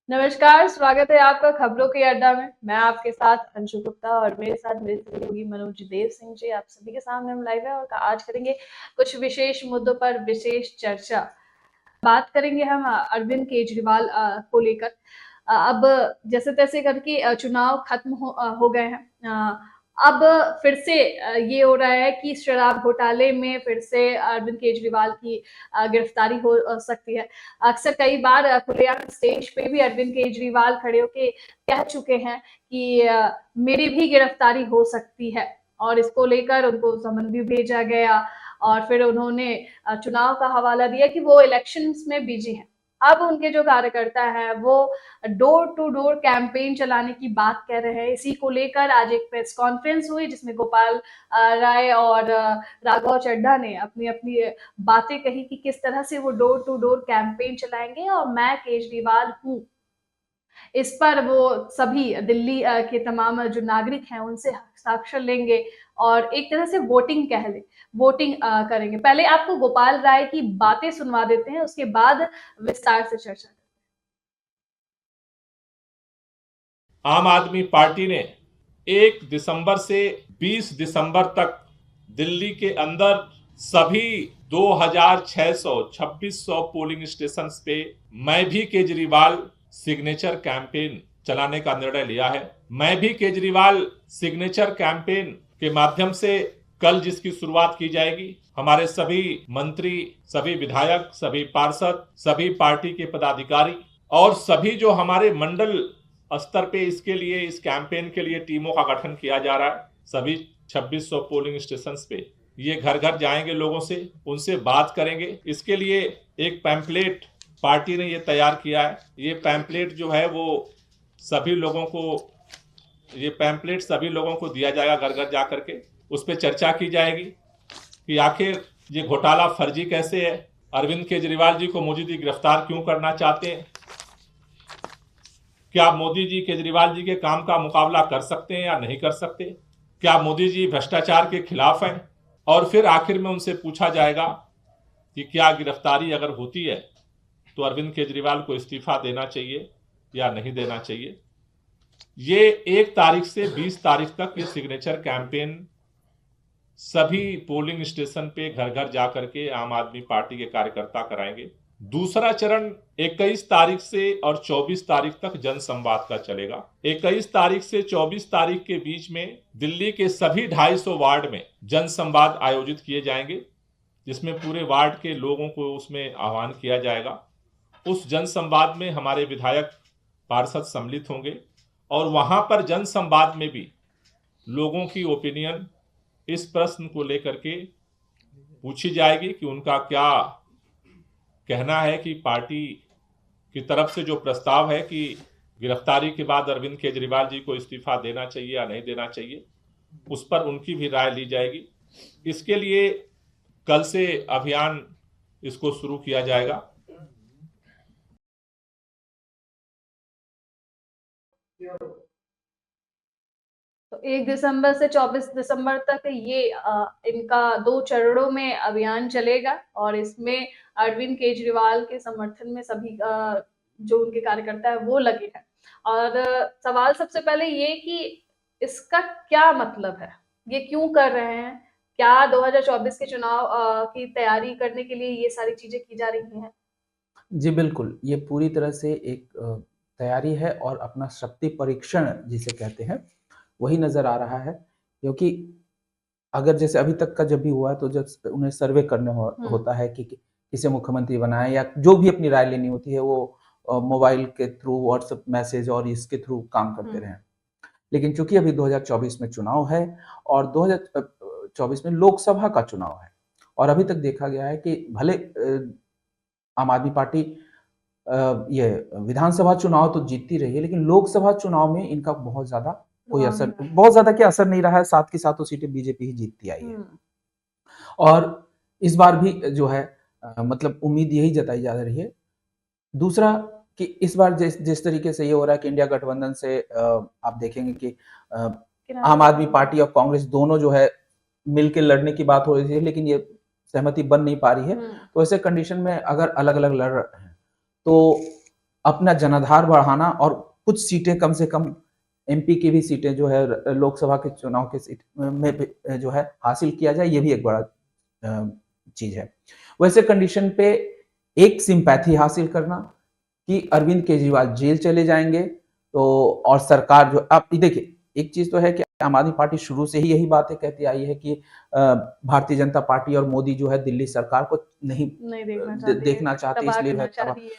नमस्कार, स्वागत है आपका खबरों के अड्डा में। मैं आपके साथ अंशु गुप्ता और मेरे साथ मेरे सहयोगी मनोज देव सिंह जी। आप सभी के सामने हम लाइव है और आज करेंगे कुछ विशेष मुद्दों पर विशेष चर्चा। बात करेंगे हम अरविंद केजरीवाल को लेकर। अब जैसे तैसे करके चुनाव खत्म हो गए हैं। अब फिर से ये हो रहा है कि शराब घोटाले में फिर से अरविंद केजरीवाल की गिरफ्तारी हो सकती है। अक्सर कई बार खुलेआम स्टेज पे भी अरविंद केजरीवाल खड़े होके कह चुके हैं कि मेरी भी गिरफ्तारी हो सकती है और इसको लेकर उनको समन भी भेजा गया और फिर उन्होंने चुनाव का हवाला दिया कि वो इलेक्शंस में बिजी हैं। अब उनके जो कार्यकर्ता है वो डोर टू डोर कैंपेन चलाने की बात कह रहे हैं। इसी को लेकर आज एक प्रेस कॉन्फ्रेंस हुई जिसमें गोपाल राय और राघव चड्ढा ने अपनी अपनी बातें कही कि किस तरह से वो डोर टू डोर कैंपेन चलाएंगे और मैं केजरीवाल हूँ। इस पर वो सभी दिल्ली के तमाम जो नागरिक हैं उनसे हस्ताक्षर लेंगे और एक तरह से वोटिंग कह ले वोटिंग करेंगे। पहले आपको गोपाल राय की बातें सुनवा देते हैं, उसके बाद विस्तार से चर्चा। आम आदमी पार्टी ने 1 दिसंबर से 20 दिसंबर तक दिल्ली के अंदर सभी 2600 पोलिंग स्टेशन पे मैं भी केजरीवाल सिग्नेचर कैंपेन चलाने का निर्णय लिया है। मैं भी केजरीवाल सिग्नेचर कैंपेन के माध्यम से कल जिसकी शुरुआत की जाएगी, हमारे सभी मंत्री, सभी विधायक, सभी पार्षद, सभी पार्टी के पदाधिकारी और सभी जो हमारे मंडल स्तर पे इसके लिए, इस कैंपेन के लिए टीमों का गठन किया जा रहा है। सभी 2600 पोलिंग स्टेशन पे ये घर घर जाएंगे, लोगों से उनसे बात करेंगे। इसके लिए एक पैम्पलेट पार्टी ने ये तैयार किया है। ये पैम्पलेट जो है वो सभी लोगों को दिया जाएगा घर घर जा करके। उस पर चर्चा की जाएगी कि आखिर ये घोटाला फर्जी कैसे है, अरविंद केजरीवाल जी को मोदी जी गिरफ्तार क्यों करना चाहते हैं, क्या मोदी जी केजरीवाल जी के काम का मुकाबला कर सकते हैं या नहीं कर सकते, क्या मोदी जी भ्रष्टाचार के खिलाफ हैं। और फिर आखिर में उनसे पूछा जाएगा कि क्या गिरफ्तारी अगर होती है तो अरविंद केजरीवाल को इस्तीफा देना चाहिए या नहीं देना चाहिए। ये 1 तारीख से 20 तारीख तक ये सिग्नेचर कैंपेन सभी पोलिंग स्टेशन पे घर घर जाकर के आम आदमी पार्टी के कार्यकर्ता कराएंगे। दूसरा चरण 21 तारीख से और 24 तारीख तक जन संवाद का चलेगा। 21 तारीख से 24 तारीख के बीच में दिल्ली के सभी 250 वार्ड में जन संवाद आयोजित किए जाएंगे, जिसमें पूरे वार्ड के लोगों को उसमें आह्वान किया जाएगा। उस जन संवाद में हमारे विधायक, पार्षद सम्मिलित होंगे और वहां पर जन संवाद में भी लोगों की ओपिनियन इस प्रश्न को लेकर के पूछी जाएगी कि उनका क्या कहना है कि पार्टी की तरफ से जो प्रस्ताव है कि गिरफ्तारी के बाद अरविंद केजरीवाल जी को इस्तीफा देना चाहिए या नहीं देना चाहिए, उस पर उनकी भी राय ली जाएगी। इसके लिए कल से अभियान इसको शुरू किया जाएगा। तो 1 दिसंबर से 24 दिसंबर तक ये इनका 2 चरणों में अभियान चलेगा और इसमें अरविंद केजरीवाल के समर्थन में सभी जो उनके कार्यकर्ता है वो लगे हैं। और सवाल सबसे पहले ये कि इसका क्या मतलब है, ये क्यों कर रहे हैं? क्या 2024 के चुनाव की तैयारी करने के लिए ये सारी चीजें की जा रही हैं? जी बिल्कुल, ये पूरी तरह से एक तैयारी है और अपना शक्ति परीक्षण जिसे कहते हैं, वही नज़र आ रहा है। क्योंकि अगर जैसे अभी तक का जब भी हुआ है तो जब उन्हें सर्वे करने होता है कि किसे मुख्यमंत्री बनाएं या जो भी अपनी राय लेनी होती है वो मोबाइल के थ्रू, व्हाट्सएप मैसेज और इसके थ्रू काम करते रहे। लेकिन चूंकि अभी 2024 में चुनाव है और 2024 में लोकसभा का चुनाव है और अभी तक देखा गया है कि भले आम आदमी पार्टी ये विधानसभा चुनाव तो जीतती रही है, लेकिन लोकसभा चुनाव में इनका बहुत ज्यादा कोई असर, बहुत ज्यादा क्या असर नहीं रहा है। साथ की साथ सीटें बीजेपी ही जीतती आई है और इस बार भी जो है मतलब उम्मीद यही जताई जा रही है। दूसरा कि इस बार जिस तरीके से ये हो रहा है कि इंडिया गठबंधन से आप देखेंगे कि आम आदमी पार्टी और कांग्रेस दोनों जो है मिलकर लड़ने की बात हो रही है, लेकिन ये सहमति बन नहीं पा रही है। तो ऐसे कंडीशन में अगर अलग अलग लड़ रहे हैं तो अपना जनाधार बढ़ाना और कुछ सीटें कम से कम एमपी की भी सीटें जो है लोकसभा के चुनाव के सीट में जो है हासिल किया जाए, ये भी एक बड़ा चीज है। वैसे कंडीशन पे एक सिंपैथी हासिल करना कि अरविंद केजरीवाल जेल चले जाएंगे तो, और सरकार जो आप देखिए, एक चीज तो है कि आम आदमी पार्टी शुरू से ही यही बातें कहती आई है कि भारतीय जनता पार्टी और मोदी जो है दिल्ली सरकार को नहीं देखना चाहते, इसलिए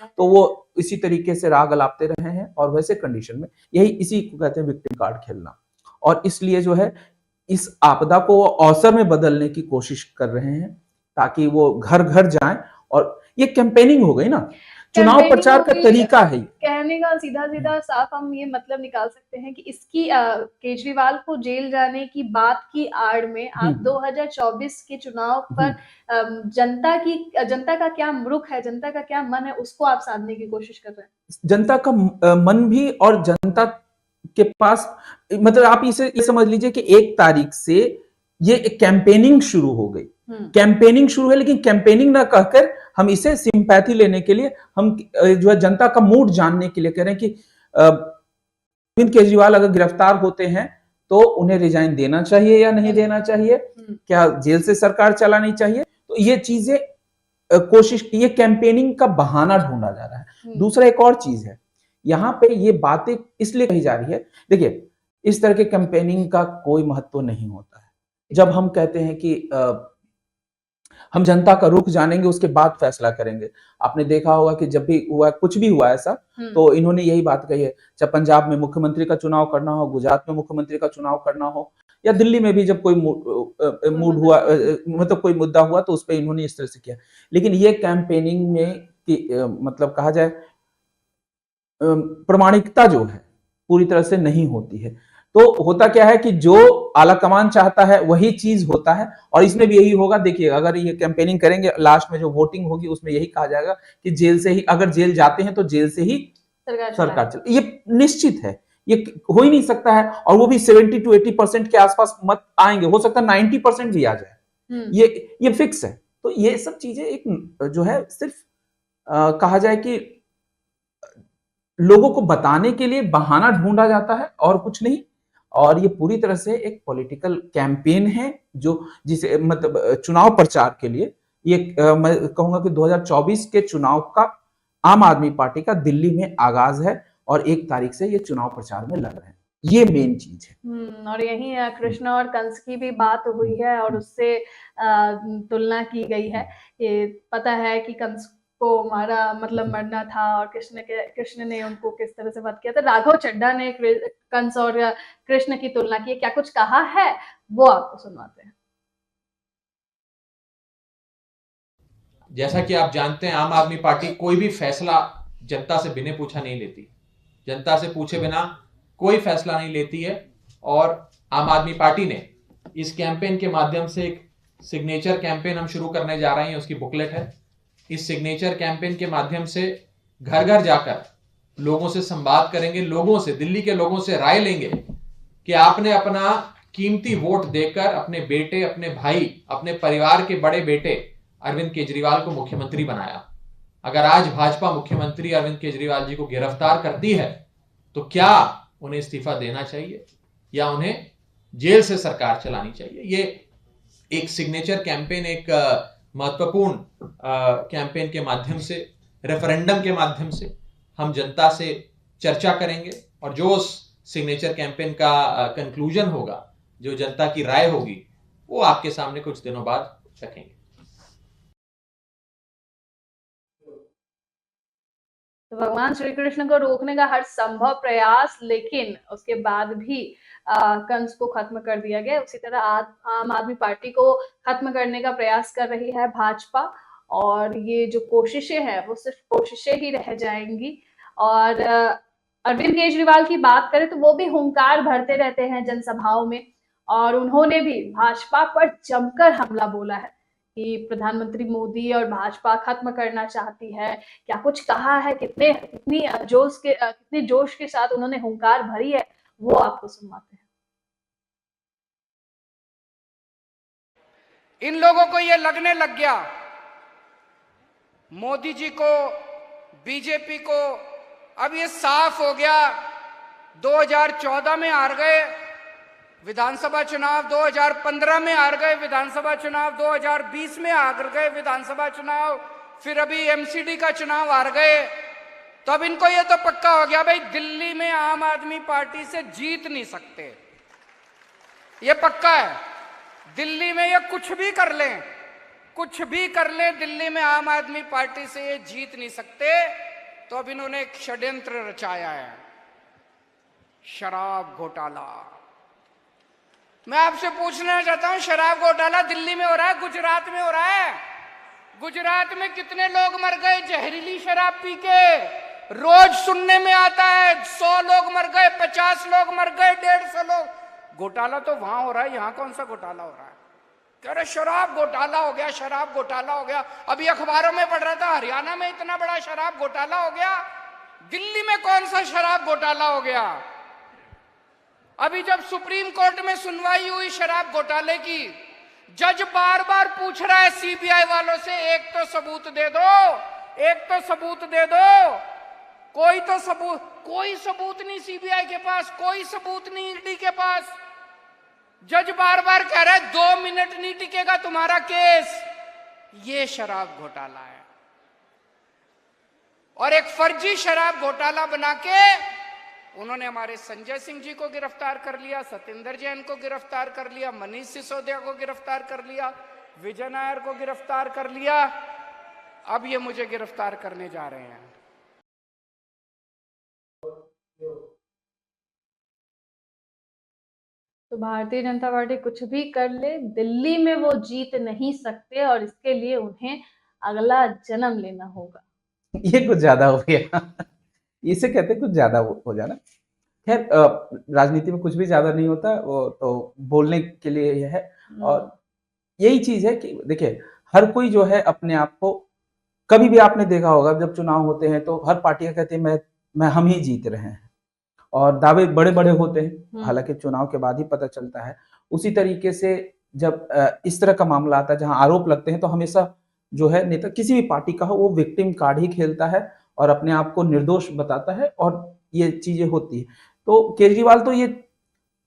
तो वो इसी तरीके से राग अलापते रहे हैं। और वैसे कंडीशन में यही इसी को कहते हैं विक्टिम कार्ड खेलना, और इसलिए जो है इस आपदा को अवसर में बदलने की कोशिश कर रहे हैं ताकि वो घर घर जाएं। और ये कैंपेनिंग हो गई ना, चुनाव प्रचार का तरीका है। कहने का सीधा सीधा साफ हम ये मतलब निकाल सकते हैं कि इसकी केजरीवाल को जेल जाने की बात की आड़ में आप 2024 के चुनाव पर जनता का क्या रुख है, जनता का क्या मन है, उसको आप साधने की कोशिश कर रहे हैं। जनता का मन भी, और जनता के पास मतलब आप इसे ये समझ लीजिए कि 1 तारीख से ये कैंपेनिंग शुरू हो गई। कैंपेनिंग शुरू है, लेकिन कैंपेनिंग ना कहकर हम इसे सिंपैथी लेने के लिए, हम जो है जनता का मूड जानने के लिए कह रहे हैं कि अरविंद केजरीवाल अगर गिरफ्तार होते हैं तो उन्हें रिजाइन देना चाहिए या नहीं देना चाहिए, क्या जेल से सरकार चलानी चाहिए। तो ये चीजें कोशिश, ये कैंपेनिंग का बहाना ढूंढा जा रहा है। दूसरा एक और चीज है, यहाँ पे ये बातें इसलिए कही जा रही है, देखिए इस तरह के कैंपेनिंग का कोई महत्व नहीं होता है। जब हम कहते हैं कि हम जनता का रुख जानेंगे उसके बाद फैसला करेंगे, आपने देखा होगा कि जब भी हुआ, कुछ भी हुआ ऐसा, तो इन्होंने यही बात कही है, चाहे पंजाब में मुख्यमंत्री का चुनाव करना हो, गुजरात में मुख्यमंत्री का चुनाव करना हो, या दिल्ली में भी जब कोई मूड हुआ, मतलब कोई मुद्दा हुआ, तो उस पर इन्होंने इस तरह से किया। लेकिन ये कैंपेनिंग में मतलब कहा जाए प्रामाणिकता जो है पूरी तरह से नहीं होती है। तो होता क्या है कि जो आला कमान चाहता है वही चीज होता है, और इसमें भी यही होगा। देखिए, अगर ये कैंपेनिंग करेंगे, लास्ट में जो वोटिंग होगी उसमें यही कहा जाएगा कि जेल से ही, अगर जेल जाते हैं तो जेल से ही सरकार चले, ये निश्चित है, ये हो ही नहीं सकता है। और वो भी 70 to 80% के आसपास मत आएंगे, हो सकता है 90% भी आ जाए, ये फिक्स है। तो ये सब चीजें एक जो है सिर्फ कहा जाए कि लोगों को बताने के लिए बहाना ढूंढा जाता है और कुछ नहीं। और ये पूरी तरह से एक पॉलिटिकल कैंपेन है, जो जिसे मतलब चुनाव प्रचार के लिए ये मैं कहूंगा कि 2024 के चुनाव का आम आदमी पार्टी का दिल्ली में आगाज है, और 1 तारीख से ये चुनाव प्रचार में लग रहे हैं, ये मेन चीज है। और यही कृष्ण और कंस की भी बात हुई है और उससे तुलना की गई है। ये पता है कि कंस को मारा मतलब मरना था, और कृष्ण ने उनको किस तरह से वध किया था। राघव चड्ढा ने कंस और कृष्ण की तुलना की, क्या कुछ कहा है वो आपको सुनवाते हैं। जैसा कि आप जानते हैं, आम आदमी पार्टी कोई भी फैसला जनता से बिना पूछा नहीं लेती, जनता से पूछे बिना कोई फैसला नहीं लेती है। और आम आदमी पार्टी ने इस कैंपेन के माध्यम से एक सिग्नेचर कैंपेन हम शुरू करने जा रहे हैं, उसकी बुकलेट है। इस सिग्नेचर कैंपेन के माध्यम से घर घर जाकर लोगों से संवाद करेंगे, लोगों से, दिल्ली के लोगों से राय लेंगे कि आपने अपना कीमती वोट देकर अपने बेटे, अपने भाई, अपने परिवार के बड़े बेटे अरविंद केजरीवाल को मुख्यमंत्री बनाया। अगर आज भाजपा मुख्यमंत्री अरविंद केजरीवाल जी को गिरफ्तार करती है तो क्या उन्हें इस्तीफा देना चाहिए या उन्हें जेल से सरकार चलानी चाहिए। ये एक सिग्नेचर कैंपेन, एक महत्वपूर्ण कैंपेन के माध्यम से, रेफरेंडम के माध्यम से हम जनता से चर्चा करेंगे, और जो उस सिग्नेचर कैंपेन का कंक्लूजन होगा, जो जनता की राय होगी, वो आपके सामने कुछ दिनों बाद रखेंगे। तो भगवान श्री कृष्ण को रोकने का हर संभव प्रयास, लेकिन उसके बाद भी कंस को खत्म कर दिया गया। उसी तरह आम आदमी पार्टी को खत्म करने का प्रयास कर रही है भाजपा, और ये जो कोशिशें हैं वो सिर्फ कोशिशें ही रह जाएंगी। और अरविंद केजरीवाल की बात करें तो वो भी हुंकार भरते रहते हैं जनसभाओं में, और उन्होंने भी भाजपा पर जमकर हमला बोला है कि प्रधानमंत्री मोदी और भाजपा खत्म करना चाहती है। क्या कुछ कहा है, कितनी जोश के साथ उन्होंने हुंकार भरी है, वो आपको सुनवाते हैं। इन लोगों को ये लगने लग गया मोदी जी को, बीजेपी को अब ये साफ हो गया, 2014 में हार गए विधानसभा चुनाव, 2015 में हार गए विधानसभा चुनाव, 2020 में हार गए विधानसभा चुनाव, फिर अभी एमसीडी का चुनाव हार गए। तो अब इनको ये तो पक्का हो गया भाई, दिल्ली में आम आदमी पार्टी से जीत नहीं सकते, ये पक्का है। दिल्ली में ये कुछ भी कर लें, कुछ भी कर लें, दिल्ली में आम आदमी पार्टी से ये जीत नहीं सकते। तो अब इन्होंने एक षड्यंत्र रचाया है, शराब घोटाला। मैं आपसे पूछना चाहता हूं, शराब घोटाला दिल्ली में हो रहा है, गुजरात में हो रहा है? गुजरात में कितने लोग मर गए जहरीली शराब पी के? रोज सुनने में आता है 100 लोग मर गए, 50 लोग मर गए, 150 लोग। घोटाला तो वहां हो रहा है, यहां कौन सा घोटाला हो रहा है? कह रहे शराब घोटाला हो गया, शराब घोटाला हो गया। अभी अखबारों में पढ़ रहा था हरियाणा में इतना बड़ा शराब घोटाला हो गया, दिल्ली में कौन सा शराब घोटाला हो गया? अभी जब सुप्रीम कोर्ट में सुनवाई हुई शराब घोटाले की, जज बार बार पूछ रहा है सीबीआई वालों से, एक तो सबूत दे दो, एक तो सबूत दे दो। कोई तो सबूत, कोई सबूत नहीं सीबीआई के पास, कोई सबूत नहीं ईडी के पास। जज बार बार कह रहा है 2 मिनट नहीं टिकेगा तुम्हारा केस। ये शराब घोटाला है। और एक फर्जी शराब घोटाला बना के उन्होंने हमारे संजय सिंह जी को गिरफ्तार कर लिया, सत्येंद्र जैन को गिरफ्तार कर लिया, मनीष सिसोदिया को गिरफ्तार कर लिया, विजय नायर को गिरफ्तार कर लिया। अब ये मुझे गिरफ्तार करने जा रहे हैं। तो भारतीय जनता पार्टी कुछ भी कर ले, दिल्ली में वो जीत नहीं सकते और इसके लिए उन्हें अगला जन्म लेना होगा। ये कुछ ज्यादा हो गया। इसे कहते हैं कुछ ज्यादा हो जाना। खैर, राजनीति में कुछ भी ज्यादा नहीं होता, वो तो बोलने के लिए यह है। और यही चीज है कि देखिए, हर कोई जो है अपने आप को, कभी भी आपने देखा होगा जब चुनाव होते हैं तो हर पार्टियां कहती है मैं हम ही जीत रहे हैं, और दावे बड़े बड़े होते हैं, हालांकि चुनाव के बाद ही पता चलता है। उसी तरीके से जब इस तरह का मामला आता है जहां आरोप लगते हैं, तो हमेशा जो है नेता किसी भी पार्टी का हो, वो विक्टिम कार्ड ही खेलता है और अपने आप को निर्दोष बताता है, और ये चीजें होती है। तो केजरीवाल तो ये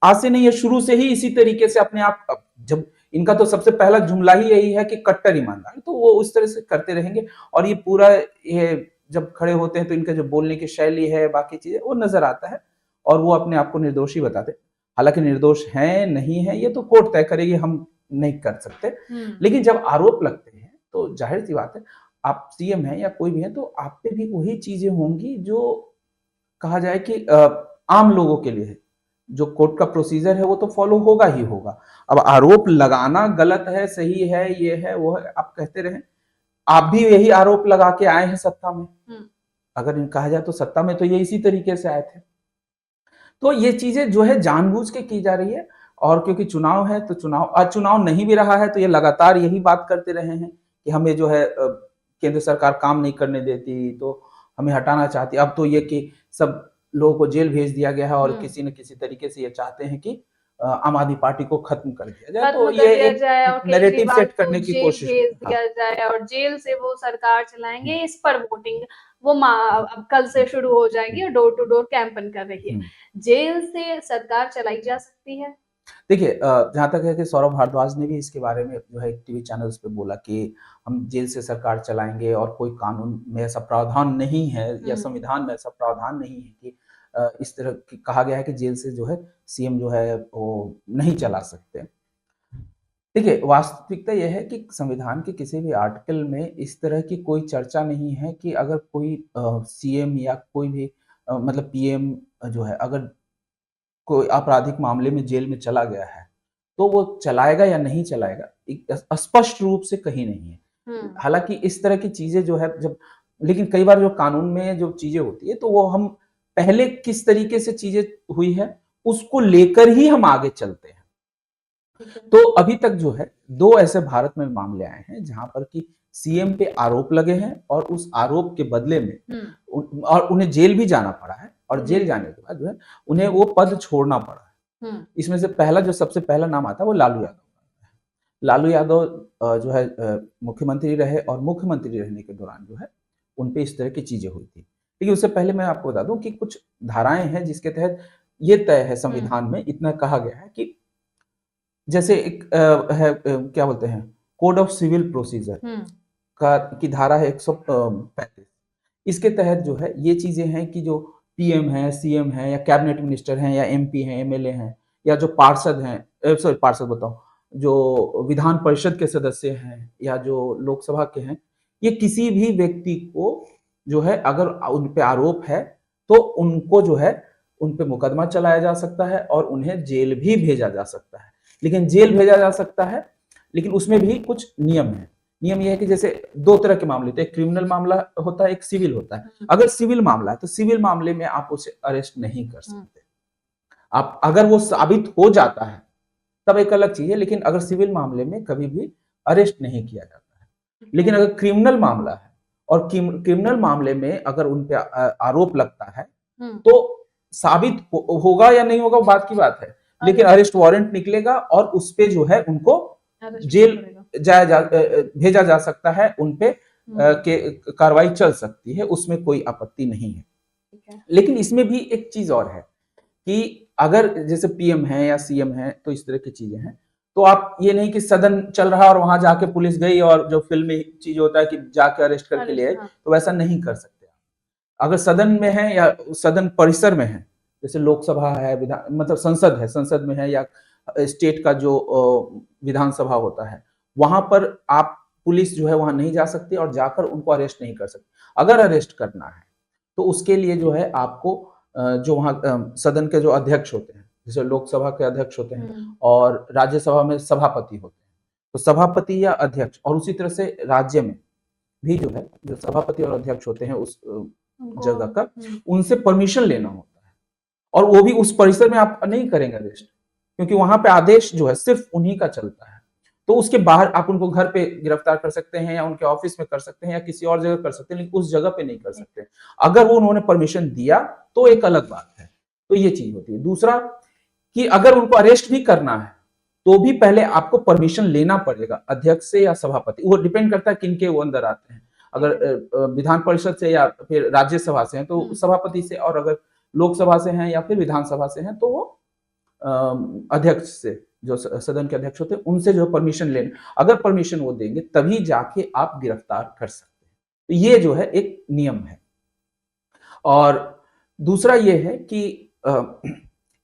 आज से नहीं है, शुरू से ही इसी तरीके से अपने आप, जब इनका तो सबसे पहला जुमला ही यही है कि कट्टर ईमानदार, तो वो उस तरह से करते रहेंगे। और ये पूरा, ये जब खड़े होते हैं तो इनका जो बोलने की शैली है, बाकी चीजें, वो नजर आता है, और वो अपने आप को निर्दोषी बताते। हालांकि निर्दोष हैं नहीं है ये तो कोर्ट तय करेगी, हम नहीं कर सकते। लेकिन जब आरोप लगते हैं तो जाहिर सी बात है, आप सीएम हैं या कोई भी है, तो आप पे भी वही चीजें होंगी जो कहा जाए कि आम लोगों के लिए है। जो कोर्ट का प्रोसीजर है वो तो फॉलो होगा ही होगा। अब आरोप लगाना गलत है, सही है, ये है, वो है, आप कहते रहें। आप भी यही आरोप लगा के आए हैं सत्ता में। अगर कहा जाए तो सत्ता में तो ये इसी तरीके से आए थे। तो ये चीजें जो है जानबूझ के की जा रही है, और क्योंकि चुनाव है तो चुनाव नहीं भी रहा है तो ये लगातार यही बात करते रहे हैं कि हमें जो है केंद्र सरकार काम नहीं करने देती, तो हमें हटाना चाहती। अब तो ये कि सब लोगों को जेल भेज दिया गया है, और किसी न किसी तरीके से ये चाहते हैं कि आम आदमी पार्टी को खत्म कर दिया जाए, तो ये एक नैरेटिव सेट करने की कोशिश भेज दिया जाए, और जेल से वो सरकार चलाएंगे। इस पर वोटिंग वो अब कल से शुरू हो जाएगी, और डोर टू डोर कैंपेन कर रही है। जेल से सरकार चलाई जा सकती है। देखिए, जहां तक है कि सौरभ भारद्वाज ने भी इसके बारे में जो है टीवी चैनल्स पे बोला कि हम जेल से सरकार चलाएंगे, और कोई कानून में ऐसा प्रावधान नहीं है या संविधान में ऐसा प्रावधान नहीं है कि इस तरह की कहा गया है कि जेल से जो है सीएम जो है वो नहीं चला सकते। देखिए, वास्तविकता यह है कि संविधान के किसी भी आर्टिकल में इस तरह की कोई चर्चा नहीं है कि अगर कोई सीएम या कोई भी मतलब पीएम जो है, अगर कोई आपराधिक मामले में जेल में चला गया है तो वो चलाएगा या नहीं चलाएगा, एक स्पष्ट रूप से कहीं नहीं है। हालांकि इस तरह की चीजें जो है लेकिन कई बार जो कानून में जो चीजें होती है, तो वो हम पहले किस तरीके से चीजें हुई है उसको लेकर ही हम आगे चलते हैं। तो अभी तक जो है 2 ऐसे भारत में मामले आए हैं जहां पर कि सीएम पे आरोप लगे हैं, और उस आरोप के बदले में और उन्हें जेल भी जाना पड़ा है, और जेल जाने के बाद जो है उन्हें वो पद छोड़ना पड़ा है। इसमें से पहला, जो सबसे पहला नाम आता है, वो लालू यादव। लालू यादव जो है मुख्यमंत्री रहे, और मुख्यमंत्री रहने के दौरान जो है उनपे इस तरह की चीजें हुई थी। लेकिन उससे पहले मैं आपको बता दूं कि कुछ धाराएं हैं जिसके तहत ये तय है संविधान में, इतना कहा गया है कि जैसे एक क्या बोलते हैं, कोड ऑफ सिविल प्रोसीजर का की धारा है 135। इसके तहत जो है ये चीजें हैं कि जो पीएम है, सीएम है, या कैबिनेट मिनिस्टर हैं, या एमपी हैं, एमएलए हैं, या जो पार्षद हैं, सॉरी पार्षद बताओ, जो विधान परिषद के सदस्य हैं या जो लोकसभा के हैं, ये किसी भी व्यक्ति को जो है अगर उन पे आरोप है तो उनको जो है उन पे मुकदमा चलाया जा सकता है और उन्हें जेल भी भेजा जा सकता है। लेकिन जेल भेजा जा सकता है, लेकिन उसमें भी कुछ नियम है। नियम यह है कि जैसे दो तरह के मामले होते हैं, एक क्रिमिनल मामला होता है, एक सिविल होता है। अगर सिविल मामला है तो सिविल मामले में आप उसे अरेस्ट नहीं कर सकते। आप अगर वो साबित हो जाता है तब एक अलग चीज है, लेकिन अगर सिविल मामले में कभी भी अरेस्ट नहीं किया जाता है। लेकिन अगर क्रिमिनल मामला है और क्रिमिनल मामले में अगर उन पे आरोप लगता है तो साबित होगा या नहीं होगा वो बात की बात है, लेकिन अरेस्ट वारंट निकलेगा और उस पे जो है उनको जेल भेजा जा सकता है, उनपे कार्रवाई चल सकती है, उसमें कोई आपत्ति नहीं है। लेकिन इसमें भी एक चीज और है कि अगर जैसे पीएम है या सीएम है तो इस तरह की चीजें हैं, तो आप ये नहीं कि सदन चल रहा और वहां जाके पुलिस गई और जो फिल्मी चीज होता है कि जाके अरेस्ट करके ले आए, तो वैसा नहीं कर सकते। अगर सदन में है या सदन परिसर में है, जैसे लोकसभा है, विधान मतलब संसद है, संसद में है, या स्टेट का जो विधानसभा होता है, वहां पर आप पुलिस जो है वहां नहीं जा सकती और जाकर उनको अरेस्ट नहीं कर सकती। अगर अरेस्ट करना है तो उसके लिए जो है आपको जो वहां सदन के जो अध्यक्ष होते हैं, जैसे लोकसभा के अध्यक्ष होते हैं और राज्यसभा में सभापति होते हैं, तो सभापति या अध्यक्ष, और उसी तरह से राज्य में भी जो है जो सभापति और अध्यक्ष होते हैं उस जगह का, उनसे परमिशन लेना होता है। और वो भी उस परिसर में आप नहीं करेंगे अरेस्ट, क्योंकि वहां पे आदेश जो है सिर्फ उन्हीं का चलता है। तो उसके बाहर आप उनको घर पे गिरफ्तार कर सकते हैं या उनके ऑफिस में कर सकते हैं या किसी और जगह कर सकते हैं, लेकिन उस जगह पे नहीं कर सकते। अगर वो उन्होंने परमिशन दिया तो एक अलग बात है। तो ये चीज होती है। दूसरा कि अगर उनको अरेस्ट भी करना है तो भी पहले आपको परमिशन लेना पड़ेगा अध्यक्ष से या सभापति, वो डिपेंड करता है किनके वो अंदर आते हैं। अगर विधान परिषद से या फिर राज्यसभा से हैं तो सभापति से, और अगर लोकसभा से हैं या फिर विधानसभा से हैं तो वो अध्यक्ष से, जो सदन के अध्यक्ष होते हैं, उनसे जो परमिशन लेना, अगर परमिशन वो देंगे तभी जाके आप गिरफ्तार कर सकते हैं। तो ये जो है एक नियम है। और दूसरा ये है कि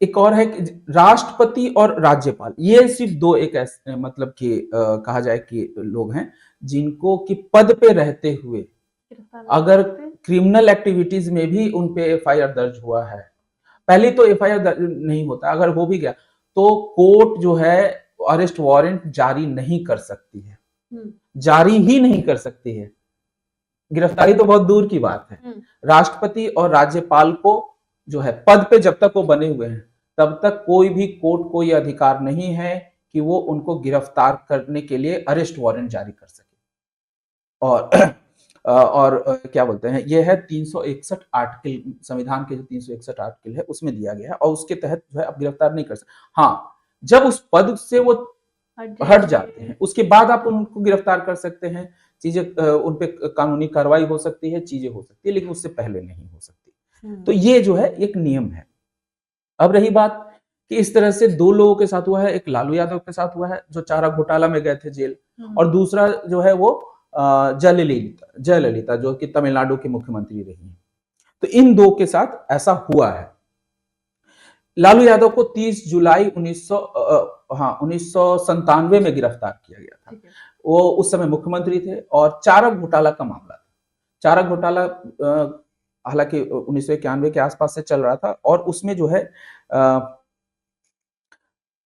एक और है कि राष्ट्रपति और राज्यपाल, ये सिर्फ दो एक ऐसे मतलब कि कहा जाए कि लोग हैं जिनको कि पद पे रहते हुए अगर क्रिमिनल एक्टिविटीज में भी उन पे एफआईआर दर्ज हुआ है, पहले तो एफआईआर दर्ज नहीं होता, अगर हो भी गया तो कोर्ट जो है अरेस्ट वारंट जारी नहीं कर सकती है, जारी ही नहीं कर सकती है। गिरफ्तारी तो बहुत दूर की बात है। राष्ट्रपति और राज्यपाल को जो है पद पे जब तक वो बने हुए हैं तब तक कोई भी कोर्ट को यह अधिकार नहीं है कि वो उनको गिरफ्तार करने के लिए अरेस्ट वारंट जारी कर सके। और क्या बोलते हैं, ये है 361 आर्टिकल, संविधान के जो 361 आर्टिकल है उसमें दिया गया है, और उसके तहत जो है आप गिरफ्तार नहीं कर सकते। हाँ, जब उस पद से वो हट जाते हैं उसके बाद आप उनको गिरफ्तार कर सकते हैं, चीजें उन पे कानूनी कार्रवाई हो सकती है, चीजें हो सकती है, लेकिन उससे पहले नहीं हो सकती। तो ये जो है एक नियम है। अब रही बात कि इस तरह से दो लोगों के साथ हुआ है, एक लालू यादव के साथ हुआ है जो चारा घोटाला में गए थे जेल, और दूसरा जो है वो जयललिता जो कि तमिलनाडु की मुख्यमंत्री रही है। तो इन दो के साथ ऐसा हुआ है। लालू यादव को 30 जुलाई 1997 में गिरफ्तार किया गया था। वो उस समय मुख्यमंत्री थे और चारा घोटाला का मामला था। चारा घोटाला हालांकि 1991 के आसपास से चल रहा था, और उसमें जो है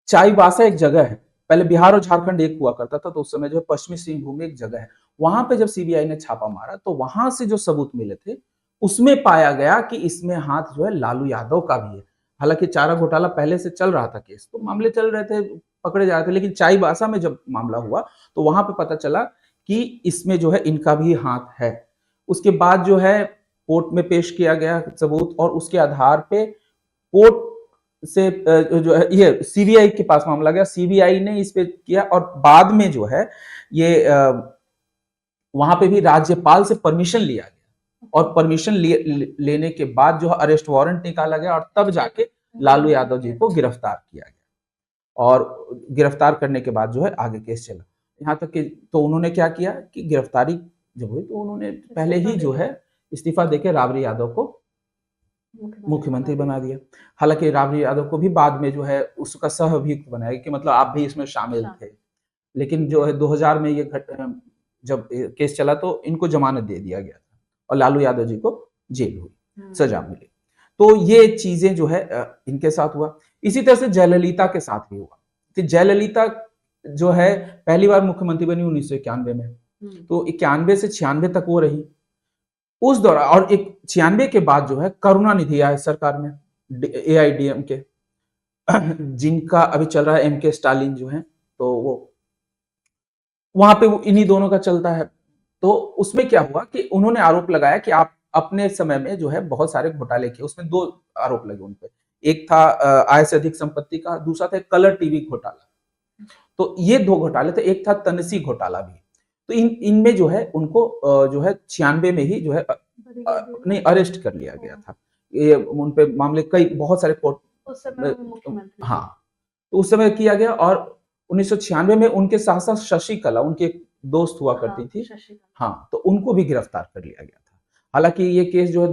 चाईबासा एक जगह है, पहले बिहार और झारखंड एक हुआ करता था, तो उस समय जो है पश्चिमी सिंहभूम में एक जगह है, वहां पे जब सीबीआई ने छापा मारा तो वहां से जो सबूत मिले थे उसमें पाया गया कि इसमें हाथ जो है लालू यादव का भी है। हालांकि चारा घोटाला पहले से चल रहा था केस, तो मामले चल रहे थे, पकड़े जा रहे थे, लेकिन चाईबासा में जब मामला हुआ तो वहां पे पता चला कि इसमें जो है इनका भी हाथ है। उसके बाद जो है कोर्ट में पेश किया गया सबूत, और उसके आधार पे कोर्ट से जो है ये सीबीआई के पास मामला गया, सीबीआई ने इस पे किया, और बाद में जो है ये वहां पे भी राज्यपाल से परमिशन लिया गया और परमिशन लेने के बाद जो है अरेस्ट वारंट निकाला गया और तब जाके लालू यादव जी को गिरफ्तार किया गया और गिरफ्तार करने के बाद जो है आगे केस चला। यहाँ तक कि तो उन्होंने क्या किया कि गिरफ्तारी जब हुई तो उन्होंने पहले ही जो है इस्तीफा देके राबड़ी यादव को मुख्यमंत्री बना दिया। हालांकि राबड़ी यादव को भी बाद में जो है उसका सह अभियुक्त बनाया कि मतलब आप भी इसमें शामिल थे, लेकिन जो है 2000 में ये जब केस चला तो इनको जमानत दे दिया गया था और लालू यादव जी को जेल हुई, सजा मिली। तो ये चीजें जो है इनके साथ हुआ। इसी तरह से जयललिता के साथ भी हुआ। तो जयललिता जो है पहली बार मुख्यमंत्री बनी 1991 में, तो 91 से 96 तक वो रही। उस दौरान और 96 के बाद जो है करुणानिधि आए सरकार में, AIDM के, जिनका अभी चल रहा है MK स्टालिन जो है, तो वो वहां पे इन्हीं दोनों का चलता है। तो उसमें क्या हुआ कि उन्होंने आरोप लगाया कि आप अपने समय में जो है बहुत सारे घोटाले किए। उसमें 2 आरोप लगे उन पे, एक था आय से अधिक संपत्ति का, दूसरा था कलर टीवी घोटाला। तो ये 2 घोटाले थे, एक था तनसी घोटाला भी। तो इनमें जो है उनको जो है 96 में ही जो है नहीं अरेस्ट कर लिया गया था। ये उन पे मामले कई बहुत सारे कोर्ट उस समय मुख्यमंत्री, हाँ, तो उस समय किया गया। और 1996 में उनके साथ साथ शशिकला, उनके एक दोस्त हुआ करती थी, हाँ, तो उनको भी गिरफ्तार कर लिया गया था। हालांकि ये केस जो है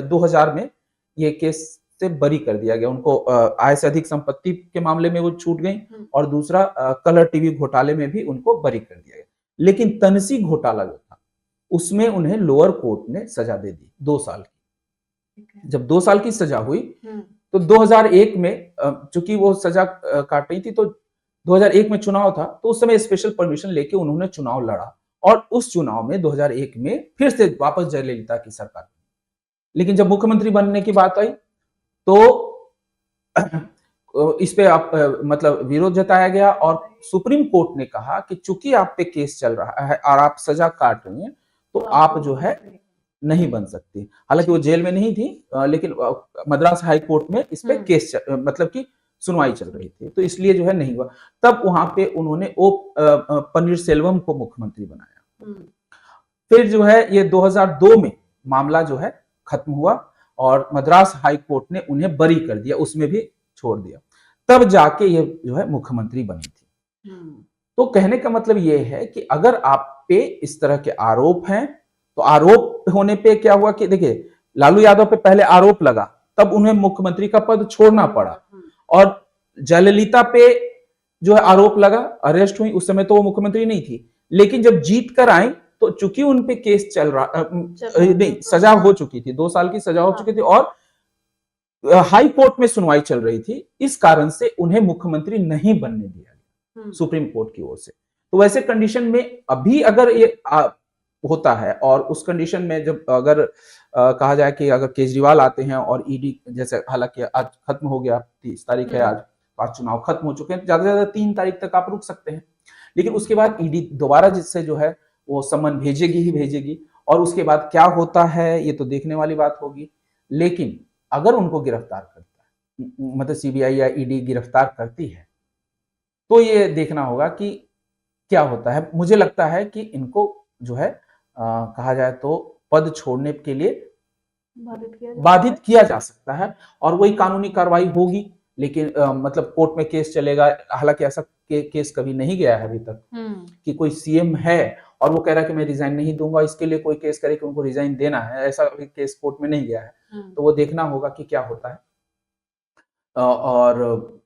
2000 में ये केस से बरी कर दिया गया। उनको आय से अधिक संपत्ति के मामले में वो छूट गई और दूसरा कलर टीवी घोटाले में भी उनको बरी कर दिया गया। लेकिन तनसी घोटाला जो था उसमें उन्हें लोअर कोर्ट ने सजा दे दी 2 साल की। जब 2 साल की सजा हुई तो 2001 में चूंकि वो सजा काट रही थी, तो 2001 में चुनाव था, तो उस समय स्पेशल परमिशन लेके उन्होंने चुनाव लड़ा और उस चुनाव में 2001 में फिर से वापस जयललिता की सरकार। लेकिन जब मुख्यमंत्री बनने की बात आई तो इस पे मतलब विरोध जताया गया और सुप्रीम कोर्ट ने कहा कि चूंकि आप पे केस चल रहा है और आप सजा काट रही हैं, तो आप जो है नहीं बन सकती। हालांकि वो जेल में नहीं थी, लेकिन मद्रास हाई कोर्ट में इस पे केस मतलब कि सुनवाई चल रही थी, तो इसलिए जो है नहीं हुआ। तब वहां पे उन्होंने पन्नीरसेल्वम को मुख्यमंत्री बनाया। फिर जो है ये 2002 में मामला जो है खत्म हुआ और मद्रास हाई कोर्ट ने उन्हें बरी कर दिया, उसमें भी छोड़ दिया। तब जाके ये जो है मुख्यमंत्री बनी थी। तो कहने का मतलब ये है कि अगर आप पे इस तरह के आरोप हैं, तो आरोप होने पे क्या हुआ कि देखिए लालू यादव पे पहले आरोप लगा, तब उन्हें मुख्यमंत्री का पद छोड़ना पड़ा। और जयललिता पे जो है आरोप लगा, अरेस्ट हुई, उस समय तो वो मुख्यमंत्री नहीं थी। लेकिन जब जीत कर आई तो चूंकि उन पे केस चल रहा नहीं, सजा हो चुकी थी, 2 साल की सजा हो चुकी थी और हाई कोर्ट में सुनवाई चल रही थी, इस कारण से उन्हें मुख्यमंत्री नहीं बनने दिया गया सुप्रीम कोर्ट की ओर से। तो वैसे कंडीशन में अभी अगर ये होता है और उस कंडीशन में जब अगर कहा जाए कि अगर केजरीवाल आते हैं और ईडी, जैसे हालांकि आज खत्म हो गया, 30 तारीख है आज चुनाव खत्म हो चुके हैं, ज्यादा से ज्यादा 3 तारीख तक आप रुक सकते हैं। लेकिन उसके बाद ईडी दोबारा जिससे जो है वो सम्मन भेजेगी ही भेजेगी, और उसके बाद क्या होता है ये तो देखने वाली बात होगी। लेकिन अगर उनको गिरफ्तार करता है, मतलब CBI या ईडी गिरफ्तार करती है, तो ये देखना होगा कि क्या होता है। मुझे लगता है कि इनको जो है कहा जाए तो पद छोड़ने के लिए बाधित किया जा सकता है और वही कानूनी कार्रवाई होगी। लेकिन मतलब कोर्ट में केस चलेगा। हालांकि ऐसा केस कभी नहीं गया है अभी तक कि कोई CM है और वो कह रहा है कि मैं रिजाइन नहीं दूंगा, इसके लिए कोई केस करे कि उनको रिजाइन देना है, ऐसा केस कोर्ट में नहीं गया है। तो वो देखना होगा कि क्या होता है और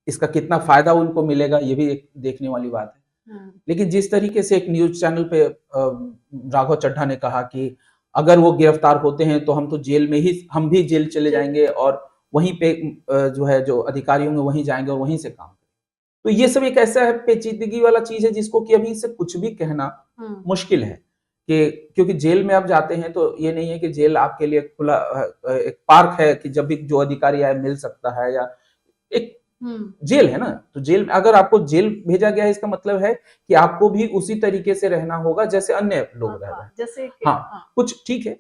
इसका कितना फायदा उनको मिलेगा, ये भी एक देखने वाली बात है। लेकिन जिस तरीके से एक न्यूज चैनल पे राघव चड्ढा ने कहा कि अगर वो गिरफ्तार होते हैं तो हम तो जेल में ही, हम भी जेल चले जाएंगे और वहीं पे जो है जो अधिकारी होंगे वहीं जाएंगे और वहीं से काम करेंगे, तो ये सब एक ऐसा पेचीदगी वाला चीज है जिसको कि अभी से कुछ भी कहना मुश्किल है। कि क्योंकि जेल में आप जाते हैं तो ये नहीं है कि जेल आपके लिए खुला एक पार्क है कि जब भी जो अधिकारी आए मिल सकता है, या एक जेल है ना। तो जेल, अगर आपको जेल भेजा गया है, इसका मतलब है कि आपको भी उसी तरीके से रहना होगा जैसे अन्य लोग रह रहे हैं। जैसे कुछ ठीक है,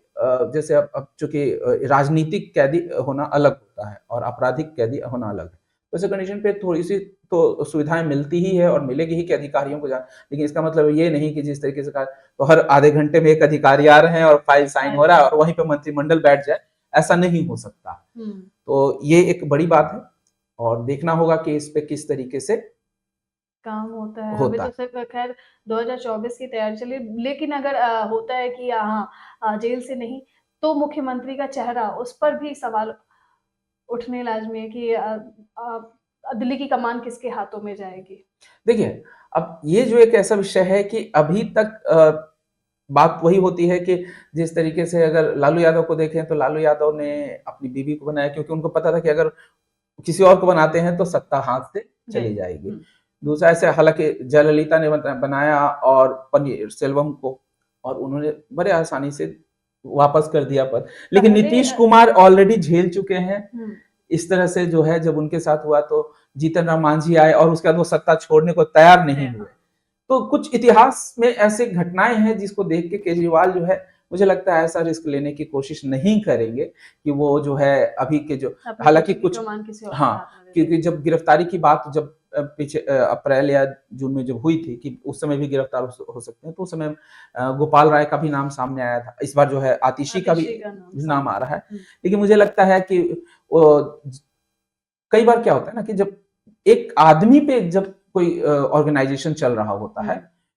जैसे अब चूंकि राजनीतिक कैदी होना अलग होता है और आपराधिक कैदी होना अलग है, वैसे कंडीशन पे थोड़ी सी तो सुविधाएं मिलती ही है और मिलेगी ही कि अधिकारियों को जान, लेकिन इसका मतलब ये नहीं कि जिस तरीके से कहा तो हर आधे घंटे में एक अधिकारी आ रहे हैं और फाइल साइन हो रहा है और वहीं पे मंत्रिमंडल बैठ जाए, ऐसा नहीं हो सकता। तो ये एक बड़ी बात है और देखना होगा कि इस पे किस तरीके से काम होता है। अभी तो सिर्फ खैर 2024 की तैयारी चली, लेकिन अगर होता है कि हाँ जेल से नहीं तो मुख्यमंत्री का चेहरा, उस पर भी सवाल उठने लाजमी है कि दिल्ली की कमान किसके हाथों में जाएगी। देखिए, अब ये जो एक ऐसा विषय है कि अभी तक बात वही होती है कि जिस तरीके से अगर लालू यादव को देखें तो लालू यादव ने अपनी बीवी को बनाया क्योंकि उनको पता था कि अगर किसी और को बनाते हैं तो सत्ता हाथ से चली जाएगी। दूसरा ऐसे हालांकि जयललिता ने बनाया और पनीर सेल्वम को, और उन्होंने बड़े आसानी से वापस कर दिया पद, लेकिन नीतीश कुमार ऑलरेडी झेल चुके हैं इस तरह से जो है। जब उनके साथ हुआ तो जीतन राम मांझी आए और उसके बाद वो सत्ता छोड़ने को तैयार नहीं हुए। तो कुछ इतिहास में ऐसे घटनाएं हैं जिसको देख के केजरीवाल जो है, मुझे लगता है ऐसा रिस्क लेने की कोशिश नहीं करेंगे कि वो जो है अभी के जो, हालांकि कुछ क्योंकि जब गिरफ्तारी की बात जब पीछे अप्रैल या जून में जब हुई थी कि उस समय भी गिरफ्तार हो सकते हैं, तो उस समय गोपाल राय का भी नाम सामने आया था। इस बार जो है आतिशी का भी नाम आ रहा है। लेकिन मुझे लगता है कि कई बार क्या होता है ना कि जब एक आदमी पे जब कोई ऑर्गेनाइजेशन चल रहा होता है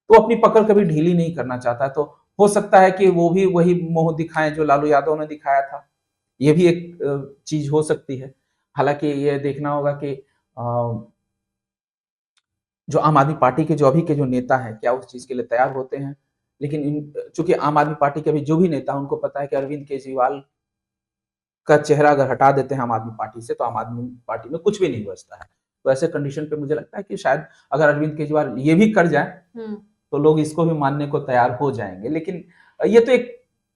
तो अपनी पकड़ कभी ढीली नहीं करना चाहता, तो हो सकता है कि वो भी वही मोह दिखाएं जो लालू यादव ने दिखाया था। ये भी एक चीज हो सकती है। हालांकि ये देखना होगा कि जो आम आदमी पार्टी के जो अभी के जो नेता हैं क्या उस चीज के लिए तैयार होते हैं। लेकिन चूंकि आम आदमी पार्टी के अभी जो भी नेता उनको पता है कि अरविंद केजरीवाल का चेहरा अगर हटा देते हैं आम आदमी पार्टी से तो आम आदमी पार्टी में कुछ भी नहीं बचता है। तो ऐसे कंडीशन पे मुझे लगता है कि शायद अगर अरविंद केजरीवाल ये भी कर जाए तो लोग इसको भी मानने को तैयार हो जाएंगे। लेकिन ये तो एक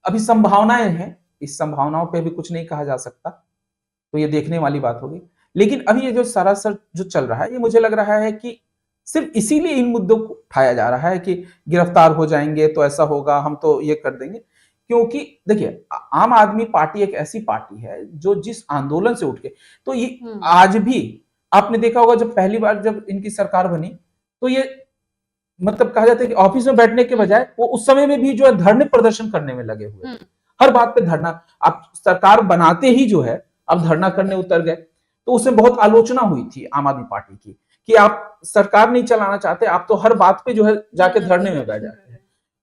अभी संभावनाएं हैं, इस संभावनाओं पे भी कुछ नहीं कहा जा सकता, तो ये देखने वाली बात होगी। लेकिन अभी ये जो सरासर जो चल रहा है ये मुझे लग रहा है कि सिर्फ इसीलिए इन मुद्दों को उठाया जा रहा है कि गिरफ्तार हो जाएंगे तो ऐसा होगा, हम तो ये कर देंगे। क्योंकि देखिए आम आदमी पार्टी एक ऐसी पार्टी है जो जिस आंदोलन से उठ के, तो ये आज भी आपने देखा होगा जब पहली बार जब इनकी सरकार बनी तो ये मतलब कहा जाता है कि ऑफिस में बैठने के बजाय वो उस समय में भी जो है धरने प्रदर्शन करने में लगे हुए, हर बात पे धरना। आप सरकार बनाते ही जो है अब धरना करने उतर गए, तो उसमें बहुत आलोचना हुई थी आम आदमी पार्टी की कि आप सरकार नहीं चलाना चाहते, आप तो हर बात पे जो है जाके धरने में बैठ जाते हैं।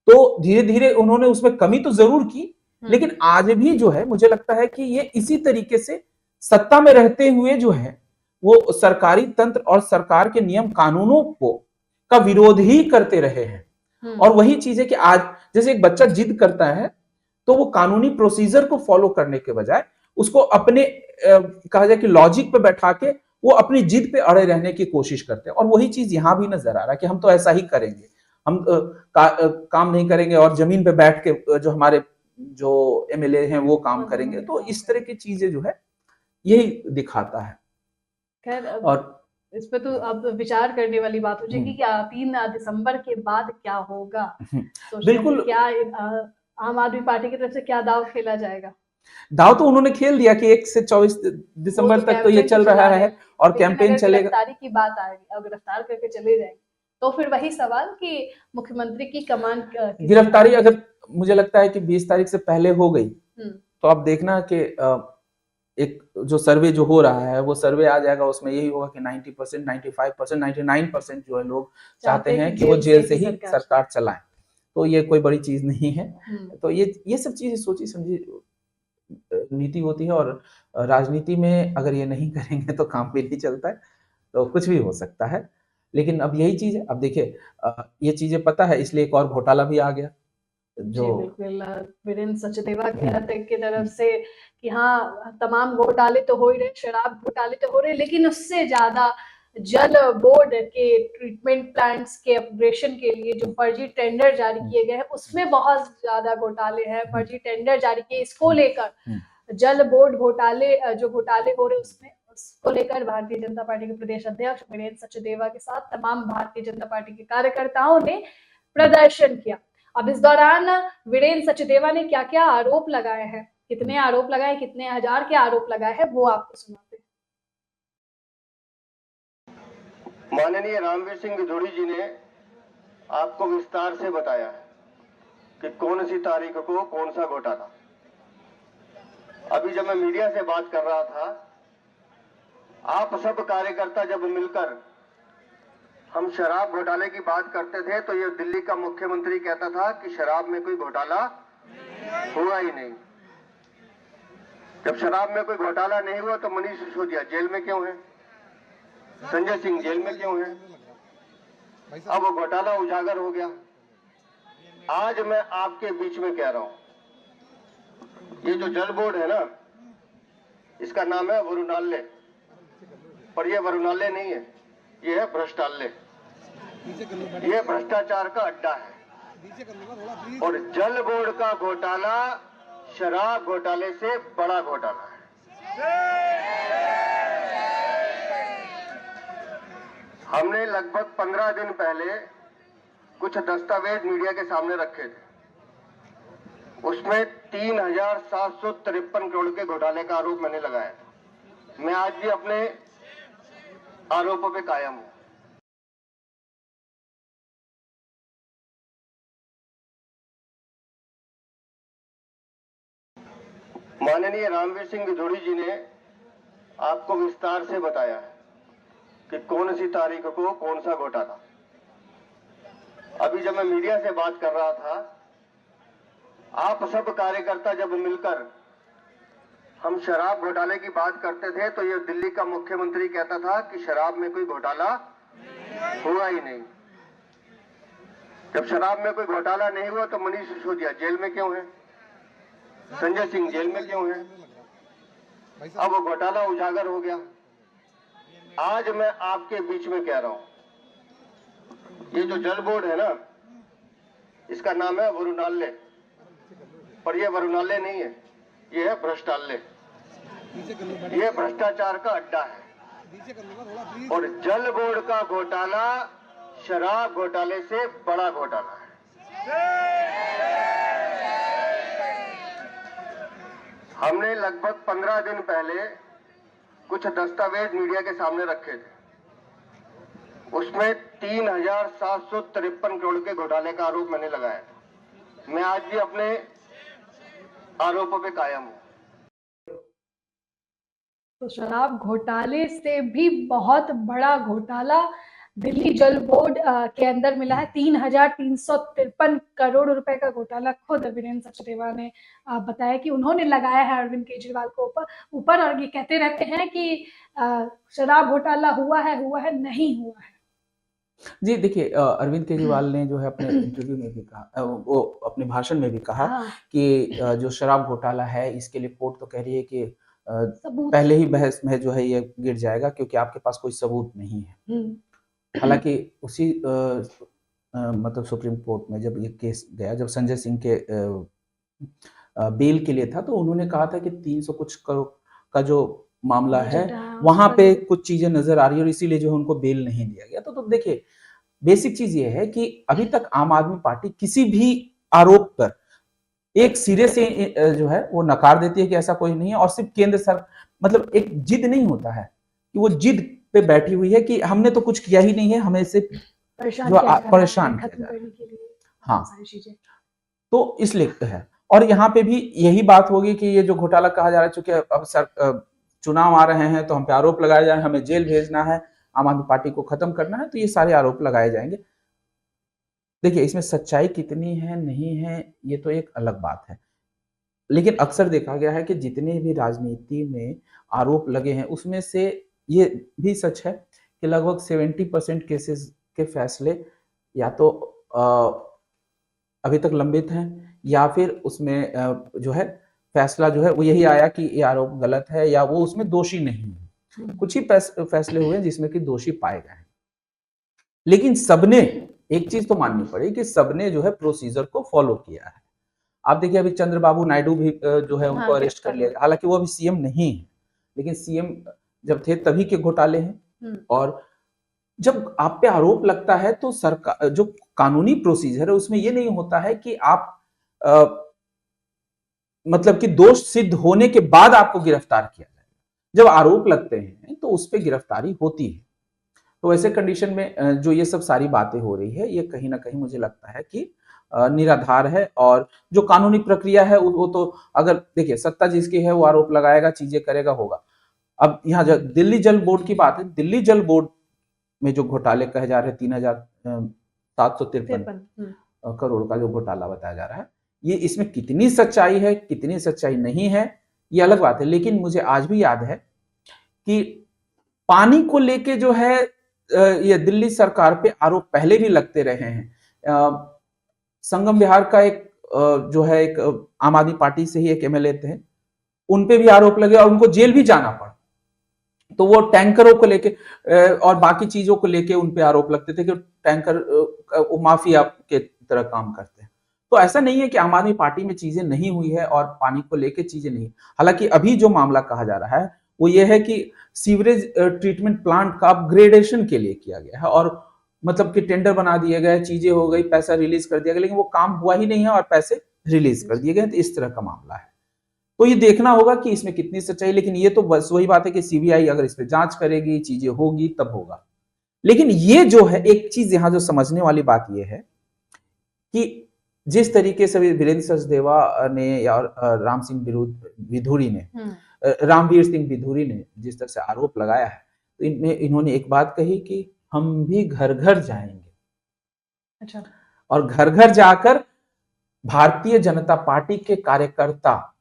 तो धीरे धीरे उन्होंने उसमें कमी तो जरूर की, लेकिन आज भी जो है मुझे लगता है कि ये इसी तरीके से सत्ता में रहते हुए जो है वो सरकारी तंत्र और सरकार के नियम कानूनों को का विरोध ही करते रहे हैं। और वही चीज है कि आज जैसे एक बच्चा जिद करता है तो वो कानूनी प्रोसीजर को फॉलो करने के बजाय उसको अपने कहा जाए कि लॉजिक पे बैठा के वो अपनी जिद पे अड़े रहने की कोशिश करते हैं। और वही चीज यहां भी नजर आ रहा है कि हम तो ऐसा ही करेंगे, हम काम नहीं करेंगे और जमीन पे बैठ के जो हमारे जो एमएलए हैं वो काम करेंगे। तो इस तरह की चीजें जो है यही दिखाता है। खैर और इस पे तो अब विचार करने वाली बात हो जाएगी कि 3 दिसंबर के बाद क्या होगा। बिल्कुल, क्या आम आदमी पार्टी की तरफ से क्या दाव खेला जाएगा? दाव तो उन्होंने खेल दिया कि 1 से 24 दिसंबर तक तो ये चल रहा है और कैंपेन चलेगा। गिरफ्तारी की बात आ रही है, गिरफ्तार करके चले जाएंगे तो फिर वही सवाल कि मुख्यमंत्री की कमान गिरफ्तारी अगर मुझे लगता है कि 20 तारीख से पहले हो गई तो आप देखना कि एक जो सर्वे जो हो रहा है वो सर्वे आ जाएगा, उसमें यही होगा कि 90%, 95%, 99% जो है लोग चाहते हैं कि वो जेल से ही सरकार चलाएं। तो ये कोई बड़ी चीज नहीं है। तो ये सब चीजें सोची समझी नीति होती है और राजनीति में अगर ये नहीं करेंगे तो काम भी नहीं चलता है, तो कुछ भी हो सकता है। लेकिन अब यही चीज है, अब देखिए ये चीजें पता है इसलिए एक और घोटाला भी आ गया जो बिल्कुल वीरेंद्र सचदेवा की तरफ से कि हाँ तमाम घोटाले तो हो ही रहे, शराब घोटाले तो हो रहे, लेकिन उससे ज्यादा जल बोर्ड के ट्रीटमेंट प्लांट्स के अपग्रेडेशन के लिए जो फर्जी टेंडर जारी किए गए हैं उसमें बहुत ज्यादा घोटाले हैं। फर्जी टेंडर जारी किए, इसको लेकर जल बोर्ड घोटाले जो घोटाले हो रहे उसमें उसको लेकर भारतीय जनता पार्टी के प्रदेश अध्यक्ष वीरेंद्र सचदेवा के साथ तमाम भारतीय जनता पार्टी के कार्यकर्ताओं ने प्रदर्शन किया। अब इस दौरान वीरेंद्र सचदेवा ने क्या क्या आरोप लगाए हैं, कितने आरोप लगाए, कितने हजार के आरोप लगाए हैं, वो आपको सुनाते हैं। माननीय रामवीर सिंह विधोड़ी जी ने आपको विस्तार से बताया है कि कौन सी तारीख को कौन सा घोटाला। अभी जब मैं मीडिया से बात कर रहा था, आप सब कार्यकर्ता जब मिलकर हम शराब घोटाले की बात करते थे तो ये दिल्ली का मुख्यमंत्री कहता था कि शराब में कोई घोटाला हुआ ही नहीं। जब शराब में कोई घोटाला नहीं हुआ तो मनीष सिसोदिया जेल में क्यों है, संजय सिंह जेल में क्यों है? अब वो घोटाला उजागर हो गया। आज मैं आपके बीच में कह रहा हूं, ये जो जल बोर्ड है ना, इसका नाम है वरुणालय, पर ये वरुणालय नहीं है, ये है भ्रष्टालय। ये भ्रष्टाचार का अड्डा है और जल बोर्ड का घोटाला शराब घोटाले से बड़ा घोटाला है। हमने लगभग 15 दिन पहले कुछ दस्तावेज मीडिया के सामने रखे थे, उसमें 3,753 करोड़ के घोटाले का आरोप मैंने लगाया। मैं आज भी अपने आरोपों पे कायम हूं। माननीय रामवीर सिंह विधोड़ी जी ने आपको विस्तार से बताया है कि कौन सी तारीख को कौन सा घोटाला। अभी जब मैं मीडिया से बात कर रहा था, आप सब कार्यकर्ता जब मिलकर हम शराब घोटाले की बात करते थे तो ये दिल्ली का मुख्यमंत्री कहता था कि शराब में कोई घोटाला हुआ ही नहीं। जब शराब में कोई घोटाला नहीं हुआ तो मनीष सिसोदिया जेल में क्यों है, संजय सिंह जेल में क्यों है? अब वो घोटाला उजागर हो गया। आज मैं आपके बीच में कह रहा हूं, ये जो जल बोर्ड है ना, इसका नाम है वरुणालय, पर ये वरुणालय नहीं है, ये है भ्रष्टालय। ये भ्रष्टाचार का अड्डा है और जल बोर्ड का घोटाला शराब घोटाले से बड़ा घोटाला है। हमने लगभग 15 दिन पहले कुछ दस्तावेज मीडिया के सामने रखे थे, उसमें 3,753 करोड़ के घोटाले का आरोप मैंने लगाया। मैं आज भी अपने आरोपों पे कायम हूं। तो शराब घोटाले से भी बहुत बड़ा घोटाला दिल्ली जल बोर्ड के अंदर मिला है। 3,353 करोड़ रुपए का घोटाला खुद वीरेंद्र सचदेवा ने बताया कि उन्होंने लगाया है अरविंद केजरीवाल को ऊपर और ये कहते रहते हैं कि शराब घोटाला हुआ है, नहीं हुआ है। जी देखिए, अरविंद केजरीवाल ने जो है अपने इंटरव्यू में भी कहा, वो अपने भाषण में भी कहा कि जो शराब घोटाला है इसके लिए कोर्ट तो कह रही है कि पहले ही बहस में जो है ये गिर जाएगा क्योंकि आपके पास कोई सबूत नहीं है। हालांकि उसी मतलब सुप्रीम कोर्ट में जब ये केस गया, जब संजय सिंह के बेल के लिए था, तो उन्होंने कहा था कि 300 कुछ करोड़ का जो मामला है वहां पे कुछ चीजें नजर आ रही है और इसीलिए जो है उनको बेल नहीं दिया गया। तो देखिए, बेसिक चीज ये है कि अभी तक आम आदमी पार्टी किसी भी आरोप पर एक सिरे से जो है वो नकार देती है कि ऐसा कोई नहीं है, और सिर्फ केंद्र सरकार, मतलब एक जिद नहीं होता है कि वो जिद पे बैठी हुई है कि हमने तो कुछ किया ही नहीं है, हमें सिर्फ परेशान किया। हाँ, तो इसलिए है। और यहाँ पे भी यही बात होगी कि ये जो घोटाला कहा जा रहा है, चूंकि अब चुनाव आ रहे हैं तो हम पे आरोप लगाए जा रहे हैं, हमें जेल भेजना है, आम आदमी पार्टी को खत्म करना है, तो ये सारे आरोप लगाए जाएंगे। देखिए, इसमें सच्चाई कितनी है नहीं है ये तो एक अलग बात है, लेकिन अक्सर देखा गया है कि जितने भी राजनीति में आरोप लगे हैं उसमें से ये भी सच है कि लगभग 70% केसेस के फैसले या तो अभी तक लंबित हैं या फिर उसमें जो है फैसला जो है वो यही आया कि ये आरोप गलत है या वो उसमें दोषी नहीं है। कुछ ही फैसले हुए जिसमें कि दोषी पाए गए हैं, लेकिन सबने एक चीज तो माननी पड़ेगी कि सबने जो है प्रोसीजर को फॉलो किया है। आप देखिए, अभी चंद्रबाबू नायडू भी जो है उनको अरेस्ट कर लिया, हालांकि वो अभी सीएम नहीं है, लेकिन सीएम जब थे तभी के घोटाले हैं। और जब आप पे आरोप लगता है तो सरकार जो कानूनी प्रोसीजर है उसमें ये नहीं होता है कि आप मतलब कि दोष सिद्ध होने के बाद आपको गिरफ्तार किया जाए। जब आरोप लगते हैं तो उस पर गिरफ्तारी होती है। तो ऐसे कंडीशन में जो ये सब सारी बातें हो रही है, ये कहीं ना कहीं मुझे लगता है कि निराधार है। और जो कानूनी प्रक्रिया है वो तो, अगर देखिए सत्ता जिसकी है वो आरोप लगाएगा, चीजें करेगा, होगा। अब यहाँ दिल्ली जल बोर्ड की बात है, दिल्ली जल बोर्ड में जो घोटाले कहे जा रहे हैं 3,753 करोड़ का जो घोटाला बताया जा रहा है, ये इसमें कितनी सच्चाई है कितनी सच्चाई नहीं है ये अलग बात है। लेकिन मुझे आज भी याद है कि पानी को लेके जो है ये दिल्ली सरकार पे आरोप पहले भी लगते रहे हैं। संगम विहार का एक जो है एक आम आदमी पार्टी से ही एक एमएलए थे, उन पे भी आरोप लगे और उनको जेल भी जाना पड़ा। तो वो टैंकरों को लेके और बाकी चीजों को लेके उन पे आरोप लगते थे कि टैंकर माफिया के तरह काम करते हैं। तो ऐसा नहीं है कि आम आदमी पार्टी में चीजें नहीं हुई है और पानी को लेके चीजें नहीं। हालांकि अभी जो मामला कहा जा रहा है वो ये है कि सीवरेज ट्रीटमेंट प्लांट का अपग्रेडेशन के लिए किया गया है और मतलब कि टेंडर बना दिए गए, चीजें हो गई, पैसा रिलीज कर दिया गया, लेकिन वो काम हुआ ही नहीं है और पैसे रिलीज कर दिए गए। तो इस तरह का मामला है। तो ये देखना होगा कि इसमें कितनी सच्चाई। लेकिन ये तो बस वही बात है कि सीबीआई अगर इस पे जांच करेगी, चीजें होगी तब होगा। लेकिन ये जो है एक चीज यहां जो समझने वाली बात ये है कि जिस तरीके से वीरेंद्र सचदेवा ने या रामवीर सिंह विधूरी ने जिस तरह से आरोप लगाया है, तो इन्होंने एक बात कही कि हम भी घर घर जाएंगे। अच्छा। और घर घर जाकर भारतीय जनता पार्टी के कार्यकर्ता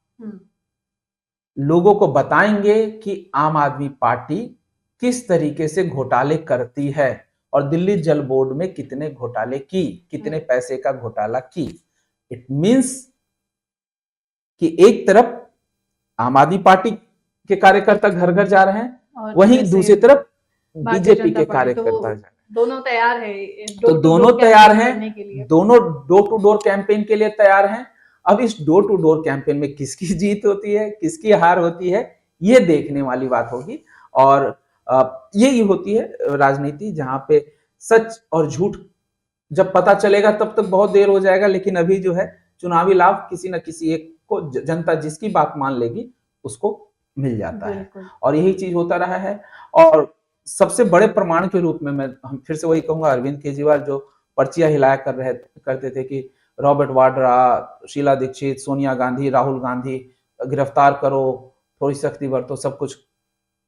लोगों को बताएंगे कि आम आदमी पार्टी किस तरीके से घोटाले करती है और दिल्ली जल बोर्ड में कितने घोटाले की, कितने पैसे का घोटाला की। इट मींस कि एक तरफ आम आदमी पार्टी के कार्यकर्ता घर घर जा रहे हैं, वहीं दूसरी तरफ बीजेपी के कार्यकर्ता जा रहे हैं। दोनों तैयार है, तो दोनों तैयार हैं, दोनों डोर टू डोर कैंपेन के लिए तैयार हैं। अब इस डोर टू डोर कैंपेन में किसकी जीत होती है, किसकी हार होती है, ये देखने वाली बात होगी। और यही होती है राजनीति, जहां पे सच और झूठ जब पता चलेगा तब तक बहुत देर हो जाएगा। लेकिन अभी जो है चुनावी लाभ किसी न किसी एक को जनता जिसकी बात मान लेगी उसको मिल जाता है, और यही चीज होता रहा है। और सबसे बड़े प्रमाण के रूप में हम फिर से वही कहूंगा, अरविंद केजरीवाल जो पर्चियां हिलाया करते थे कि रॉबर्ट वाड्रा, शीला दीक्षित, सोनिया गांधी, राहुल गांधी गिरफ्तार करो, थोड़ी सख्ती बरतो, सब कुछ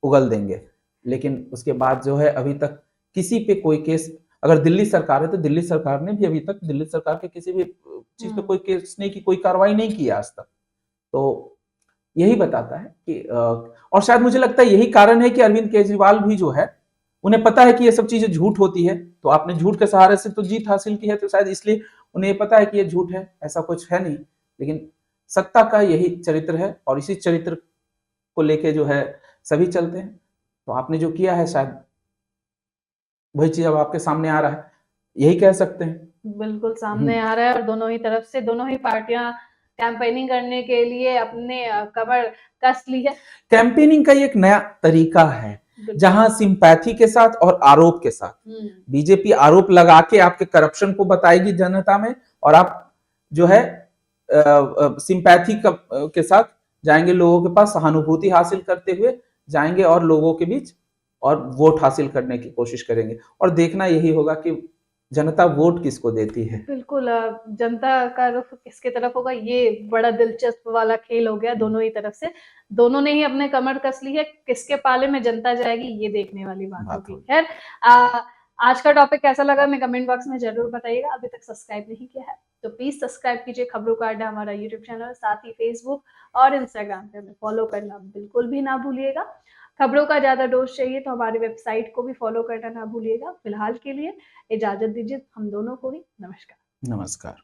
उगल देंगे। लेकिन उसके बाद जो है अभी तक किसी पे कोई केस, अगर दिल्ली सरकार है तो दिल्ली सरकार ने भी अभी तक दिल्ली सरकार के किसी भी चीज पे कोई केस नहीं की, कोई कार्रवाई नहीं की आज तक। तो यही बताता है कि और शायद मुझे लगता है यही कारण है कि अरविंद केजरीवाल भी जो है उन्हें पता है कि ये सब चीजें झूठ होती है। तो आपने झूठ के सहारे से तो जीत हासिल की है, तो शायद इसलिए उन्हें ये पता है कि ये झूठ है, ऐसा कुछ है नहीं। लेकिन सत्ता का यही चरित्र है और इसी चरित्र को लेके जो है सभी चलते हैं। तो आपने जो किया है शायद वही चीज अब आपके सामने आ रहा है, यही कह सकते हैं। बिल्कुल सामने आ रहा है और दोनों ही तरफ से दोनों ही पार्टियां कैंपेनिंग करने के लिए अपने कमर कस ली है। कैंपेनिंग का एक नया तरीका है जहां सिंपैथी के साथ और आरोप के साथ, बीजेपी आरोप लगा के आपके करप्शन को बताएगी जनता में, और आप जो है सिंपैथी के साथ जाएंगे, लोगों के पास सहानुभूति हासिल करते हुए जाएंगे और लोगों के बीच और वोट हासिल करने की कोशिश करेंगे। और देखना यही होगा कि जनता वोट किसको देती है। बिल्कुल, जनता का रुख किसके तरफ होगा, ये बड़ा दिलचस्प वाला खेल हो गया दोनों ही तरफ से। दोनों ने ही अपने कमर कस ली है, किसके पाले में जनता जाएगी ये देखने वाली बात होगी। खैर, आज का टॉपिक कैसा लगा मैं कमेंट बॉक्स में जरूर बताइएगा। अभी तक सब्सक्राइब नहीं किया है तो प्लीज सब्सक्राइब कीजिए खबरों का अड्डा हमारा यूट्यूब चैनल, साथ ही फेसबुक और इंस्टाग्राम पे हमें फॉलो करना बिल्कुल भी ना भूलिएगा। खबरों का ज्यादा डोज चाहिए तो हमारी वेबसाइट को भी फॉलो करना ना भूलिएगा। फिलहाल के लिए इजाजत दीजिए हम दोनों को ही। नमस्कार। नमस्कार।